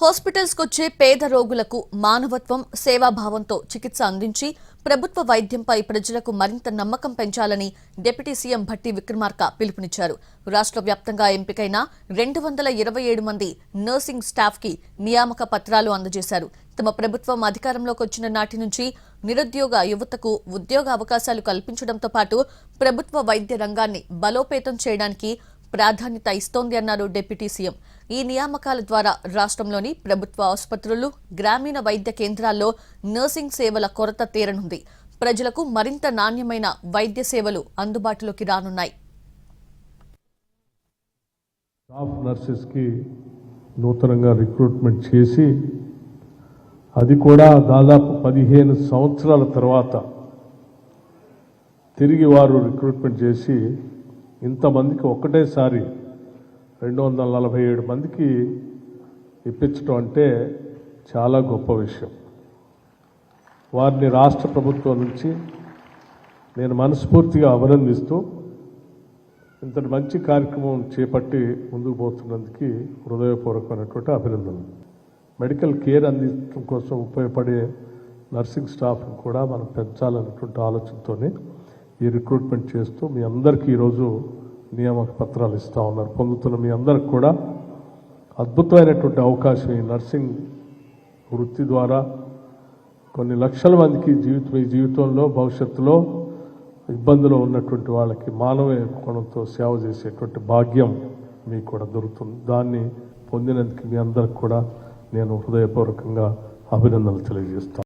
Hospitals కొచ్చే పేద రోగులకు మానవత్వం సేవాభావంతో చికిత్స అందించి ప్రభుత్వ వైద్యంపై ప్రజలకు మరింత నమ్మకం పెంచాలని డిప్యూటీ సీఎం భట్టి విక్రమార్క పిలుపునిచ్చారు. రాష్ట్ర వ్యాప్తంగా ఎంపికైన 227 మంది నర్సింగ్ స్టాఫ్ కి నియామక పత్రాలు అందజేశారు. తమ ప్రభుత్వం అధికారంలోకి వచ్చిన నాటి నుంచి నిరుద్యోగ యువతకు ఉద్యోగ అవకాశాలు కల్పించడంతో పాటు ప్రభుత్వ వైద్య రంగాన్ని బలోపేతం చేయడానికి ప్రాధాన్యత ఇస్తోంది అన్నారు డిప్యూటీ సీఎం. ఈ నియామకాల ద్వారా రాష్ట్రంలోని ప్రభుత్వ ఆసుపత్రులు, గ్రామీణ వైద్య కేంద్రాల్లో నర్సింగ్ సేవల కొరత తీరనుంది. ప్రజలకు మరింత నాణ్యమైన వైద్య సేవలు అందుబాటులోకి రానున్నాయి. స్టాఫ్ నర్సెస్ కి నూతనంగా రిక్రూట్మెంట్ చేసి అది కూడా దాదాపు 15 సంవత్సరాల తర్వాత తిరిగి వారు రిక్రూట్మెంట్ చేసి ఇంతమందికి ఒకటేసారి 247 మందికి ఇప్పించడం అంటే చాలా గొప్ప విషయం. వారిని రాష్ట్ర ప్రభుత్వం నుంచి నేను మనస్ఫూర్తిగా అభినందిస్తూ ఇంతటి మంచి కార్యక్రమం చేపట్టి ముందుకు పోతున్నందుకు హృదయపూర్వకమైనటువంటి అభినందనలు. మెడికల్ కేర్ అందించడం కోసం ఉపయోగపడే నర్సింగ్ స్టాఫ్ని కూడా మనం పెంచాలనేటువంటి ఆలోచనతోనే ఈ రిక్రూట్మెంట్ చేస్తూ మీ అందరికీ ఈరోజు నియామక పత్రాలు ఇస్తూ ఉన్నారు. పొందుతున్న మీ అందరికి కూడా అద్భుతమైనటువంటి అవకాశం. ఈ నర్సింగ్ వృత్తి ద్వారా కొన్ని లక్షల మందికి ఈ జీవితంలో భవిష్యత్తులో ఇబ్బందులు ఉన్నటువంటి వాళ్ళకి మానవ కోణంతో సేవ చేసేటువంటి భాగ్యం మీకు కూడా దొరుకుతుంది. దాన్ని పొందినందుకు మీ అందరికి కూడా నేను హృదయపూర్వకంగా అభినందనలు తెలియజేస్తాను.